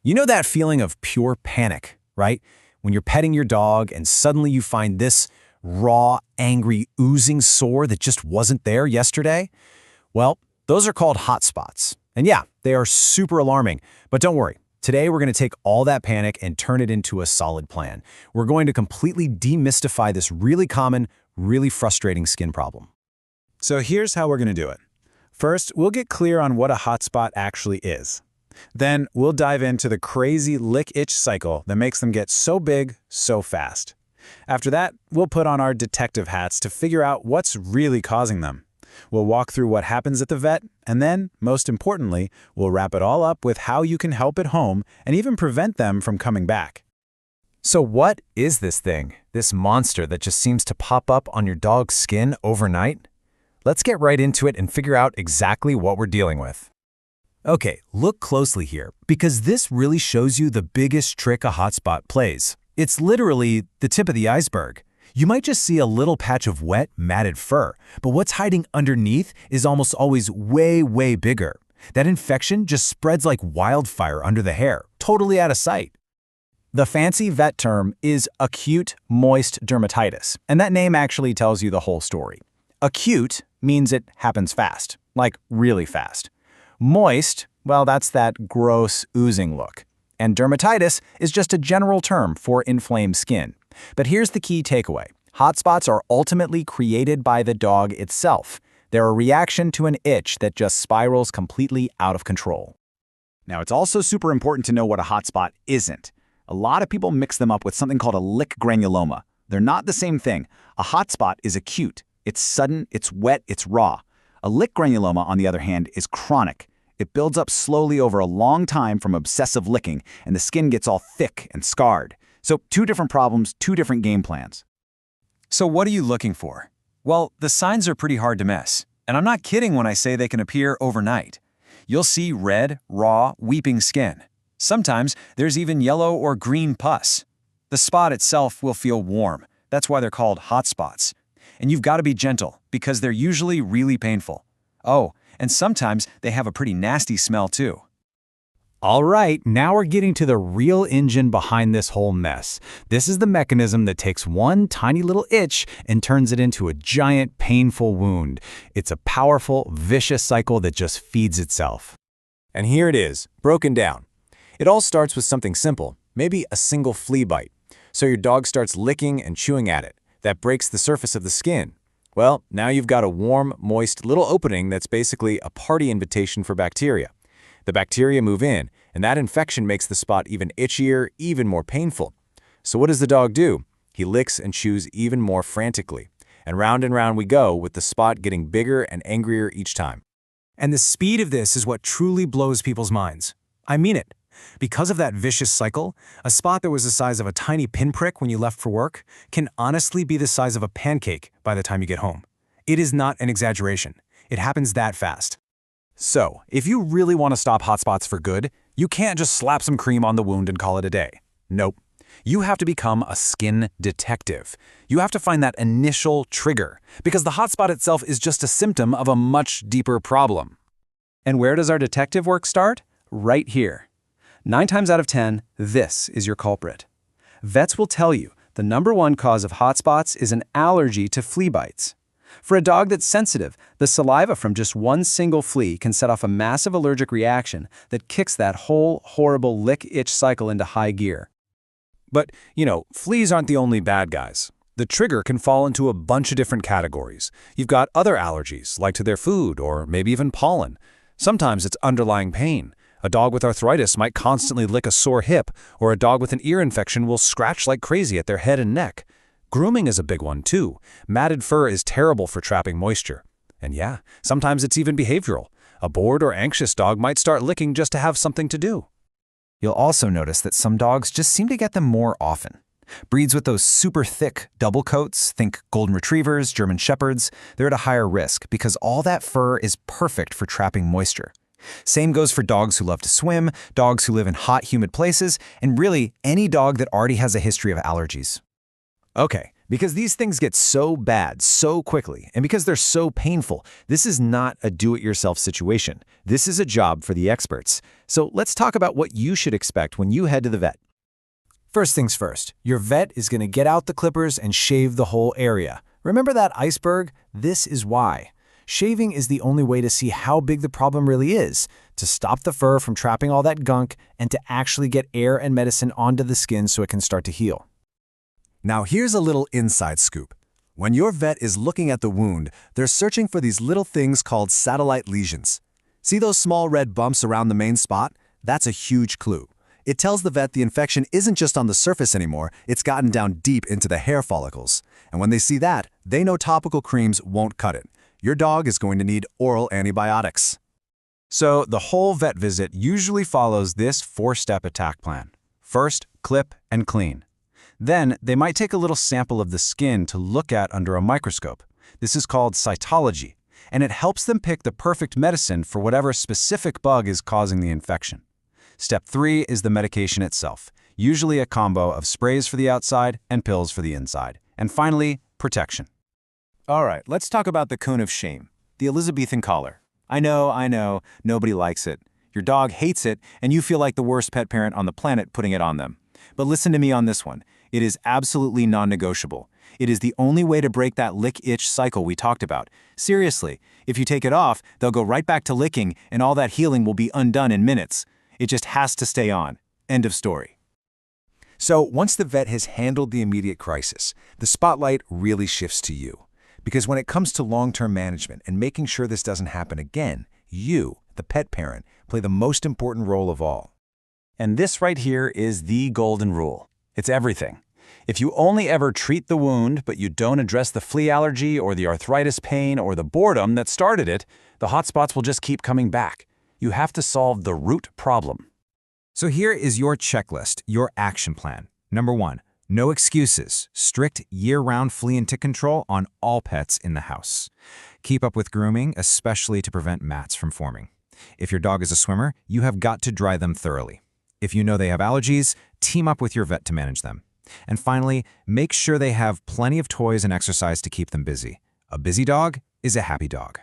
You know that feeling of pure panic, right? When you're petting your dog and suddenly you find this raw, angry, oozing sore that just wasn't there yesterday? Well, those are called hotspots. And yeah, they are super alarming. But don't worry. Today, we're going to take all that panic and turn it into a solid plan. We're going to completely demystify this really common, really frustrating skin problem. So here's how we're going to do it. First, we'll get clear on what a hotspot actually is. Then we'll dive into the crazy lick-itch cycle that makes them get so big, so fast. After that, we'll put on our detective hats to figure out what's really causing them. We'll walk through what happens at the vet, and then, most importantly, we'll wrap it all up with how you can help at home and even prevent them from coming back. So what is this thing, this monster that just seems to pop up on your dog's skin overnight? Let's get right into it and figure out exactly what we're dealing with. Okay, look closely here, because this really shows you the biggest trick a hotspot plays. It's literally the tip of the iceberg. You might just see a little patch of wet, matted fur, but what's hiding underneath is almost always way, way bigger. That infection just spreads like wildfire under the hair, totally out of sight. The fancy vet term is acute moist dermatitis, and that name actually tells you the whole story. Acute means it happens fast, like really fast. Moist, well, that's that gross, oozing look. And dermatitis is just a general term for inflamed skin. But here's the key takeaway. Hotspots are ultimately created by the dog itself. They're a reaction to an itch that just spirals completely out of control. Now, it's also super important to know what a hotspot isn't. A lot of people mix them up with something called a lick granuloma. They're not the same thing. A hotspot is acute. It's sudden, it's wet, it's raw. A lick granuloma, on the other hand, is chronic. It builds up slowly over a long time from obsessive licking, and the skin gets all thick and scarred. So, two different problems, two different game plans. So what are you looking for? Well, the signs are pretty hard to miss. And I'm not kidding when I say they can appear overnight. You'll see red, raw, weeping skin. Sometimes there's even yellow or green pus. The spot itself will feel warm. That's why they're called hot spots. And you've got to be gentle, because they're usually really painful. Oh, and sometimes they have a pretty nasty smell too. All right, now we're getting to the real engine behind this whole mess. This is the mechanism that takes one tiny little itch and turns it into a giant, painful wound. It's a powerful, vicious cycle that just feeds itself. And here it is, broken down. It all starts with something simple, maybe a single flea bite. So your dog starts licking and chewing at it. That breaks the surface of the skin. Well, now you've got a warm, moist little opening that's basically a party invitation for bacteria. The bacteria move in, and that infection makes the spot even itchier, even more painful. So what does the dog do? He licks and chews even more frantically. And round we go, with the spot getting bigger and angrier each time. And the speed of this is what truly blows people's minds. I mean it. Because of that vicious cycle, a spot that was the size of a tiny pinprick when you left for work can honestly be the size of a pancake by the time you get home. It is not an exaggeration. It happens that fast. So, if you really want to stop hotspots for good, you can't just slap some cream on the wound and call it a day. Nope. You have to become a skin detective. You have to find that initial trigger, because the hotspot itself is just a symptom of a much deeper problem. And where does our detective work start? Right here. 9 times out of 10, this is your culprit. Vets will tell you the #1 cause of hotspots is an allergy to flea bites. For a dog that's sensitive, the saliva from just one single flea can set off a massive allergic reaction that kicks that whole horrible lick-itch cycle into high gear. But, fleas aren't the only bad guys. The trigger can fall into a bunch of different categories. You've got other allergies, like to their food or maybe even pollen. Sometimes it's underlying pain. A dog with arthritis might constantly lick a sore hip, or a dog with an ear infection will scratch like crazy at their head and neck. Grooming is a big one, too. Matted fur is terrible for trapping moisture. And yeah, sometimes it's even behavioral. A bored or anxious dog might start licking just to have something to do. You'll also notice that some dogs just seem to get them more often. Breeds with those super thick double coats, think Golden Retrievers, German Shepherds, they're at a higher risk because all that fur is perfect for trapping moisture. Same goes for dogs who love to swim, dogs who live in hot, humid places, and really any dog that already has a history of allergies. Okay, Because these things get so bad so quickly, and because they're so painful, this is not a do-it-yourself situation. This is a job for the experts. So let's talk about what you should expect when you head to the vet. First things first, your vet is going to get out the clippers and shave the whole area. Remember that iceberg? This is why. Shaving is the only way to see how big the problem really is, to stop the fur from trapping all that gunk, and to actually get air and medicine onto the skin so it can start to heal. Now here's a little inside scoop. When your vet is looking at the wound, they're searching for these little things called satellite lesions. See those small red bumps around the main spot? That's a huge clue. It tells the vet the infection isn't just on the surface anymore, it's gotten down deep into the hair follicles. And when they see that, they know topical creams won't cut it. Your dog is going to need oral antibiotics. So the whole vet visit usually follows this 4-step attack plan. First, clip and clean. Then, they might take a little sample of the skin to look at under a microscope. This is called cytology, and it helps them pick the perfect medicine for whatever specific bug is causing the infection. Step 3 is the medication itself, usually a combo of sprays for the outside and pills for the inside. And finally, protection. All right, let's talk about the cone of shame, the Elizabethan collar. I know, nobody likes it. Your dog hates it, and you feel like the worst pet parent on the planet putting it on them. But listen to me on this one. It is absolutely non-negotiable. It is the only way to break that lick-itch cycle we talked about. Seriously, if you take it off, they'll go right back to licking, and all that healing will be undone in minutes. It just has to stay on. End of story. So once the vet has handled the immediate crisis, the spotlight really shifts to you. Because when it comes to long-term management and making sure this doesn't happen again, you, the pet parent, play the most important role of all. And this right here is the golden rule. It's everything. If you only ever treat the wound, but you don't address the flea allergy or the arthritis pain or the boredom that started it, the hotspots will just keep coming back. You have to solve the root problem. So here is your checklist, your action plan. Number 1, no excuses. Strict year-round flea and tick control on all pets in the house. Keep up with grooming, especially to prevent mats from forming. If your dog is a swimmer, you have got to dry them thoroughly. If you know they have allergies, team up with your vet to manage them. And finally, make sure they have plenty of toys and exercise to keep them busy. A busy dog is a happy dog.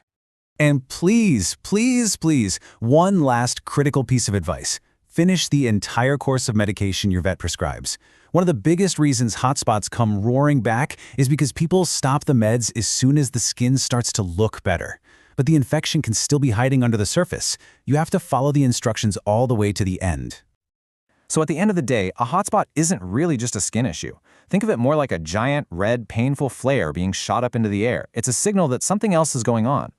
And please, please, please, one last critical piece of advice. Finish the entire course of medication your vet prescribes. One of the biggest reasons hotspots come roaring back is because people stop the meds as soon as the skin starts to look better. But the infection can still be hiding under the surface. You have to follow the instructions all the way to the end. So at the end of the day, a hotspot isn't really just a skin issue. Think of it more like a giant, red, painful flare being shot up into the air. It's a signal that something else is going on.